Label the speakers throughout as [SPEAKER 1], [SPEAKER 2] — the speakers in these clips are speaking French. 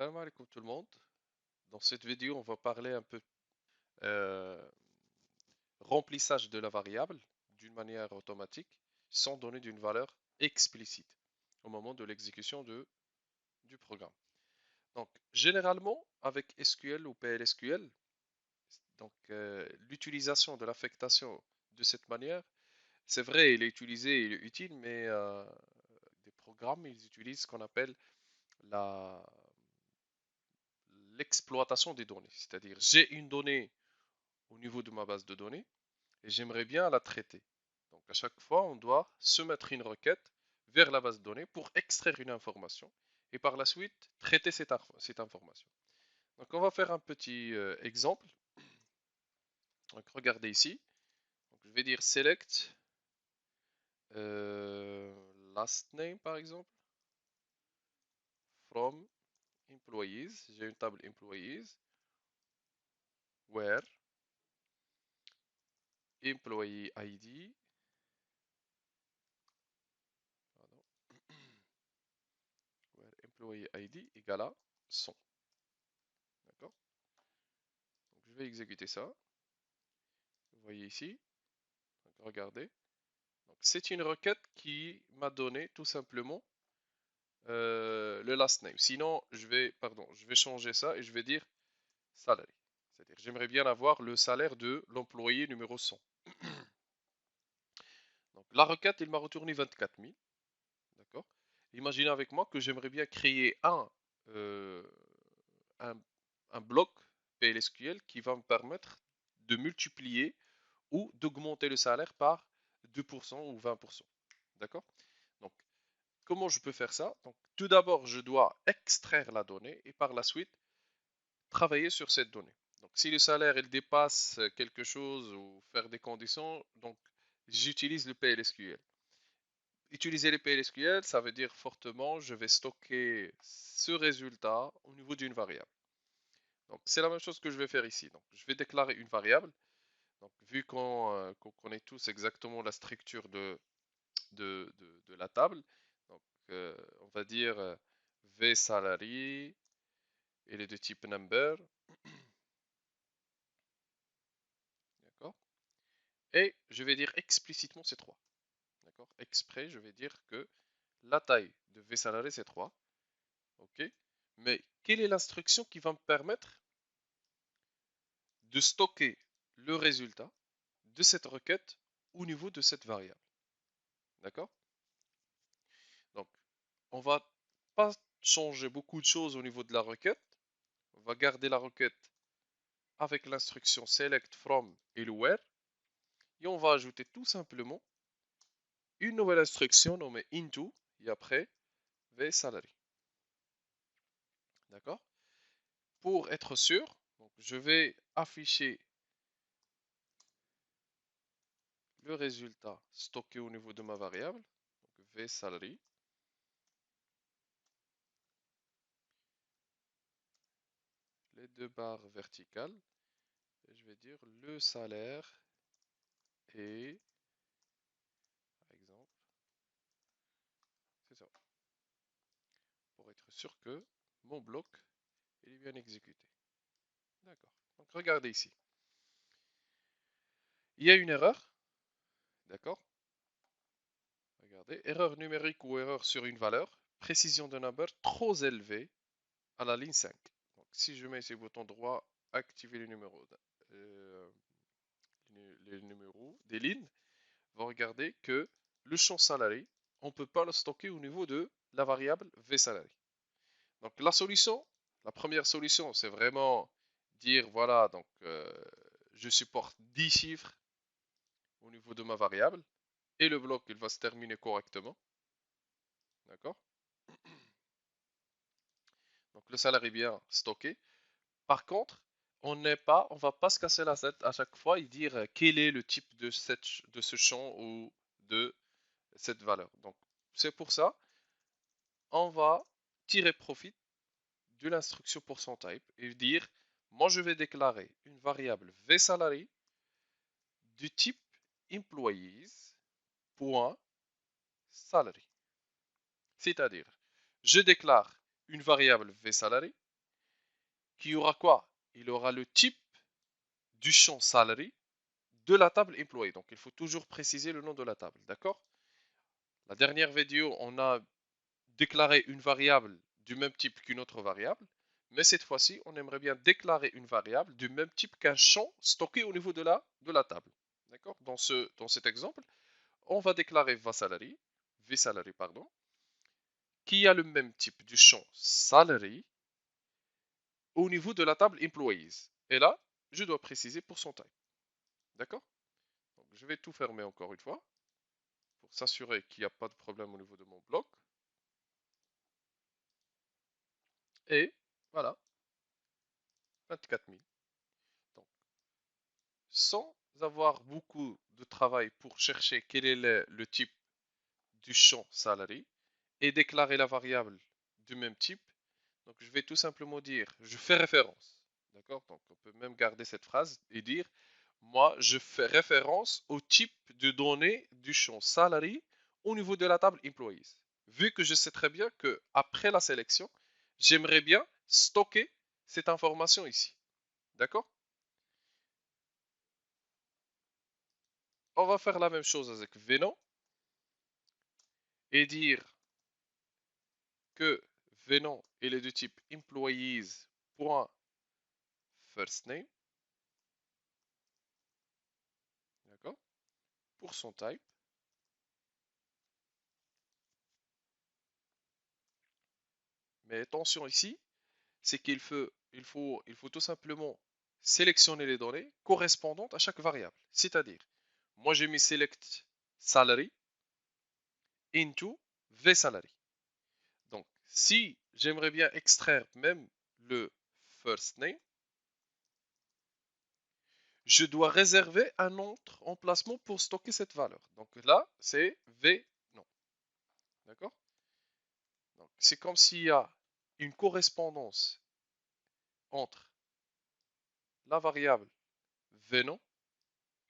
[SPEAKER 1] Salam alaikum tout le monde. Dans cette vidéo, on va parler un peu euh, remplissage de la variable d'une manière automatique sans donner d'une valeur explicite au moment de l'exécution du programme. Donc, généralement, avec SQL ou PLSQL, l'utilisation de l'affectation de cette manière, c'est vrai, il est utilisé, il est utile, mais des programmes, ils utilisent ce qu'on appelle la, l'exploitation des données. C'est-à-dire, j'ai une donnée au niveau de ma base de données et j'aimerais bien la traiter. Donc à chaque fois, on doit se mettre une requête vers la base de données pour extraire une information et par la suite traiter cette information. Donc on va faire un petit exemple. Donc regardez ici. Donc, je vais dire select last name par exemple from employees. J'ai une table employees where employee ID pardon, where employee ID égale à 100. D'accord? Donc, je vais exécuter ça. Vous voyez ici. Donc, regardez. Donc, c'est une requête qui m'a donné tout simplement le last name. Sinon, je vais changer ça et je vais dire salary. C'est-à-dire, j'aimerais bien avoir le salaire de l'employé numéro 100. Donc, la requête, il m'a retourné 24 000. D'accord? Imaginez avec moi que j'aimerais bien créer euh, un, un bloc PLSQL qui va me permettre de multiplier ou d'augmenter le salaire par 2% ou 20%. D'accord? Donc, comment je peux faire ça? Donc, tout d'abord, je dois extraire la donnée et par la suite, travailler sur cette donnée. Donc, si le salaire il dépasse quelque chose ou faire des conditions, donc j'utilise le PLSQL. Utiliser le PLSQL, ça veut dire fortement, je vais stocker ce résultat au niveau d'une variable. Donc, c'est la même chose que je vais faire ici. Donc, je vais déclarer une variable. Donc, vu qu'on connaît tous exactement la structure de la table, donc, on va dire V salary, il est de type number, d'accord? Et je vais dire explicitement c'est 3, d'accord? Exprès, je vais dire que la taille de V salary c'est 3, ok? Mais quelle est l'instruction qui va me permettre de stocker le résultat de cette requête au niveau de cette variable, d'accord? Donc, on va pas changer beaucoup de choses au niveau de la requête. On va garder la requête avec l'instruction select from et le where. Et on va ajouter tout simplement une nouvelle instruction nommée into et après vSalary. D'accord? Pour être sûr, donc je vais afficher le résultat stocké au niveau de ma variable, donc vSalary. Les deux barres verticales. Et je vais dire le salaire est, par exemple, c'est ça. Pour être sûr que mon bloc est bien exécuté. D'accord. Donc regardez ici. Il y a une erreur. D'accord? Regardez. Erreur numérique ou erreur sur une valeur. Précision de number trop élevée à la ligne 5. Donc si je mets ces boutons droit, activer euh, les numéros des lignes, vous regardez que le champ salarié, on ne peut pas le stocker au niveau de la variable vSalary. Donc la solution, la première solution, c'est vraiment dire voilà, donc je supporte 10 chiffres au niveau de ma variable et le bloc il va se terminer correctement. D'accord? Donc le salaire est bien stocké. Par contre, on va pas se casser la tête à chaque fois et dire quel est le type de ce champ ou de cette valeur. Donc c'est pour ça, on va tirer profit de l'instruction %type et dire moi je vais déclarer une variable vSalary du type employees.salary. C'est-à-dire, je déclare une variable vSalary qu'il y aura quoi? Il aura le type du champ salary de la table employé. Donc, il faut toujours préciser le nom de la table, d'accord? La dernière vidéo, on a déclaré une variable du même type qu'une autre variable, mais cette fois-ci, on aimerait bien déclarer une variable du même type qu'un champ stocké au niveau de la table. D'accord? Dans cet exemple, on va déclarer vSalary, pardon, qui a le même type du champ salary au niveau de la table employees. Et là, je dois préciser pour son type. D'accord? Donc, je vais tout fermer encore une fois pour s'assurer qu'il n'y a pas de problème au niveau de mon bloc. Et voilà, 24 000. Donc, sans avoir beaucoup de travail pour chercher quel est le type du champ salary et déclarer la variable du même type, donc je vais tout simplement dire, je fais référence. D'accord? Donc on peut même garder cette phrase et dire, moi je fais référence au type de données du champ salary au niveau de la table employees. Vu que je sais très bien que après la sélection, j'aimerais bien stocker cette information ici. D'accord? On va faire la même chose avec Venom et dire que Venom est de type employees.firstName. D'accord? Pour son type. Mais attention ici, c'est qu'il faut tout simplement sélectionner les données correspondantes à chaque variable. C'est-à-dire, moi j'ai mis select salary into vSalary. Donc, si j'aimerais bien extraire même le first name, je dois réserver un autre emplacement pour stocker cette valeur. Donc là, c'est V non. D'accord? Donc, c'est comme s'il y a une correspondance entre la variable VNOM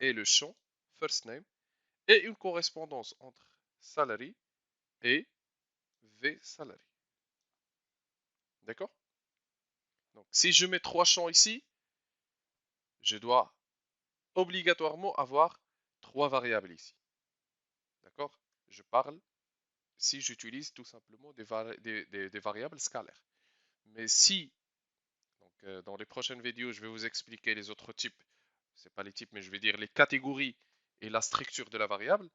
[SPEAKER 1] et le champ first name et une correspondance entre salary et vSalary. D'accord? Donc, si je mets trois champs ici, je dois obligatoirement avoir trois variables ici. D'accord? Je parle si j'utilise tout simplement des variables scalaires. Mais si, donc, dans les prochaines vidéos, je vais vous expliquer les autres types, c'est pas les types, mais je vais dire les catégories et la structure de la variable,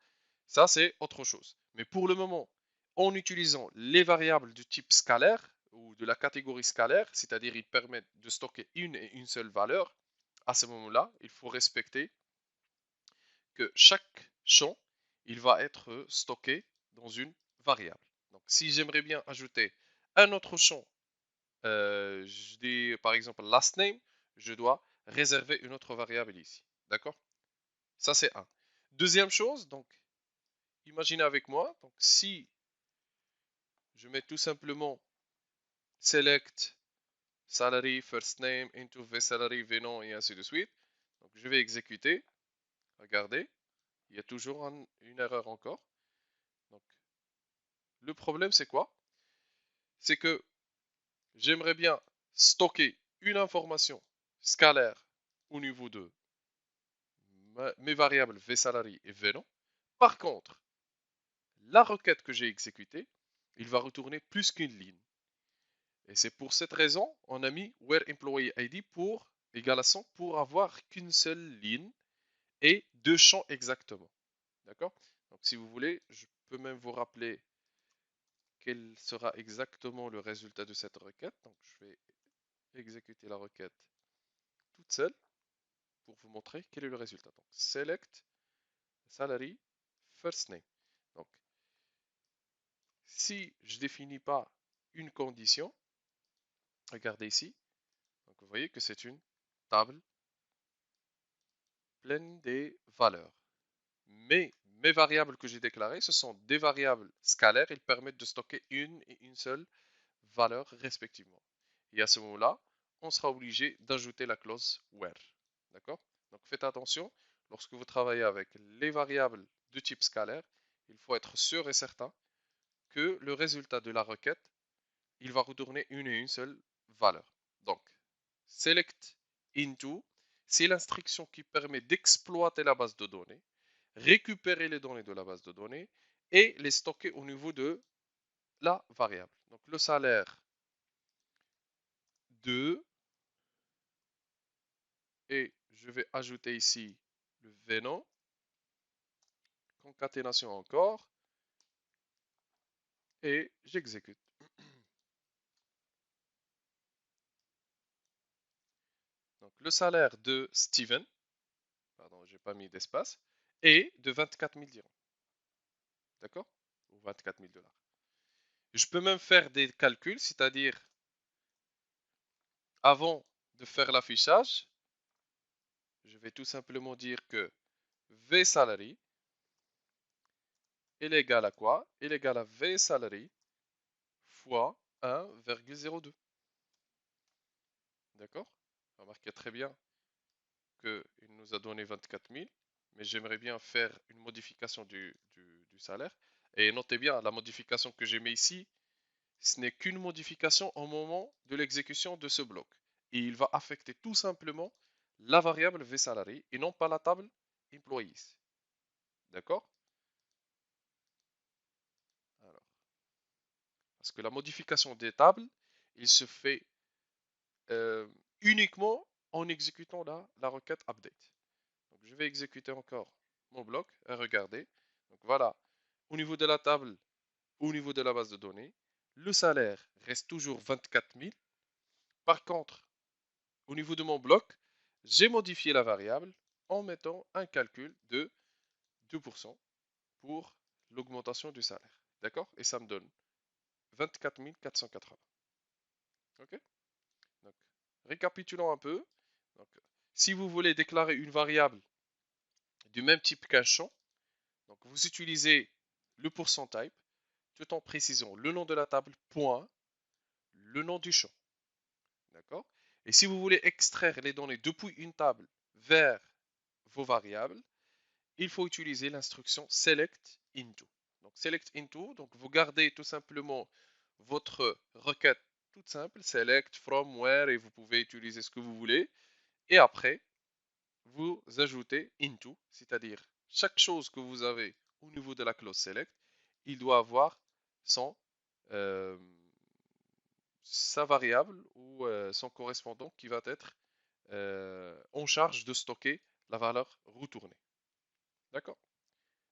[SPEAKER 1] ça c'est autre chose. Mais pour le moment, en utilisant les variables du type scalaire ou de la catégorie scalaire, c'est-à-dire ils permettent de stocker une et une seule valeur, à ce moment-là, il faut respecter que chaque champ, il va être stocké dans une variable. Donc si j'aimerais bien ajouter un autre champ, je dis par exemple last name, je dois réserver une autre variable ici. D'accord? Ça c'est un. Deuxième chose, donc imaginez avec moi, donc si je mets tout simplement select salary first name into vSalary vNom et ainsi de suite, donc je vais exécuter. Regardez, il y a toujours une erreur encore. Donc le problème c'est quoi? C'est que j'aimerais bien stocker une information scalaire au niveau de mes variables vSalary et vNom. Par contre, la requête que j'ai exécutée, il va retourner plus qu'une ligne. Et c'est pour cette raison, on a mis whereEmployeeID pour égal à 100 pour avoir qu'une seule ligne et deux champs exactement. D'accord? Donc si vous voulez, je peux même vous rappeler quel sera exactement le résultat de cette requête. Donc je vais exécuter la requête toute seule pour vous montrer quel est le résultat. Donc select salary first name. Donc si je ne définis pas une condition, regardez ici, donc vous voyez que c'est une table pleine des valeurs. Mais mes variables que j'ai déclarées, ce sont des variables scalaires. Ils permettent de stocker une et une seule valeur respectivement. Et à ce moment-là, on sera obligé d'ajouter la clause where. D'accord? Donc faites attention, lorsque vous travaillez avec les variables de type scalaire, il faut être sûr et certain que le résultat de la requête, il va retourner une et une seule valeur. Donc, select into, c'est l'instruction qui permet d'exploiter la base de données, récupérer les données de la base de données et les stocker au niveau de la variable. Donc le salaire de, et je vais ajouter ici le Venom, concaténation encore, et j'exécute. Donc le salaire de Steven, pardon, j'ai pas mis d'espace, est de 24 000 dirhams. D'accord? Ou 24 000 dollars. Je peux même faire des calculs, c'est-à-dire avant de faire l'affichage, je vais tout simplement dire que V salary est égal à quoi? Est égal à V salary fois 1,02. D'accord? Remarquez très bien qu'il nous a donné 24 000, mais j'aimerais bien faire une modification du salaire. Et notez bien, la modification que j'ai mis ici, ce n'est qu'une modification au moment de l'exécution de ce bloc. Et il va affecter tout simplement la variable vSalary et non pas la table employees. D'accord? Alors, parce que la modification des tables, il se fait euh, uniquement en exécutant la requête update. Donc, je vais exécuter encore mon bloc et regarder. Donc voilà, au niveau de la table, au niveau de la base de données, le salaire reste toujours 24 000. Par contre, au niveau de mon bloc, j'ai modifié la variable en mettant un calcul de 2% pour l'augmentation du salaire. D'accord? Et ça me donne 24 480. OK? Donc, récapitulons un peu. Donc, si vous voulez déclarer une variable du même type qu'un champ, donc vous utilisez le %type tout en précisant le nom de la table, point, le nom du champ. D'accord? Et si vous voulez extraire les données depuis une table vers vos variables, il faut utiliser l'instruction select into. Donc select into, donc vous gardez tout simplement votre requête toute simple, select from where, et vous pouvez utiliser ce que vous voulez. Et après, vous ajoutez into, c'est-à-dire chaque chose que vous avez au niveau de la clause select, il doit avoir son, euh, sa variable ou son correspondant qui va être en charge de stocker la valeur retournée. D'accord?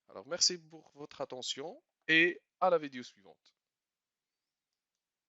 [SPEAKER 1] Alors merci pour votre attention et à la vidéo suivante.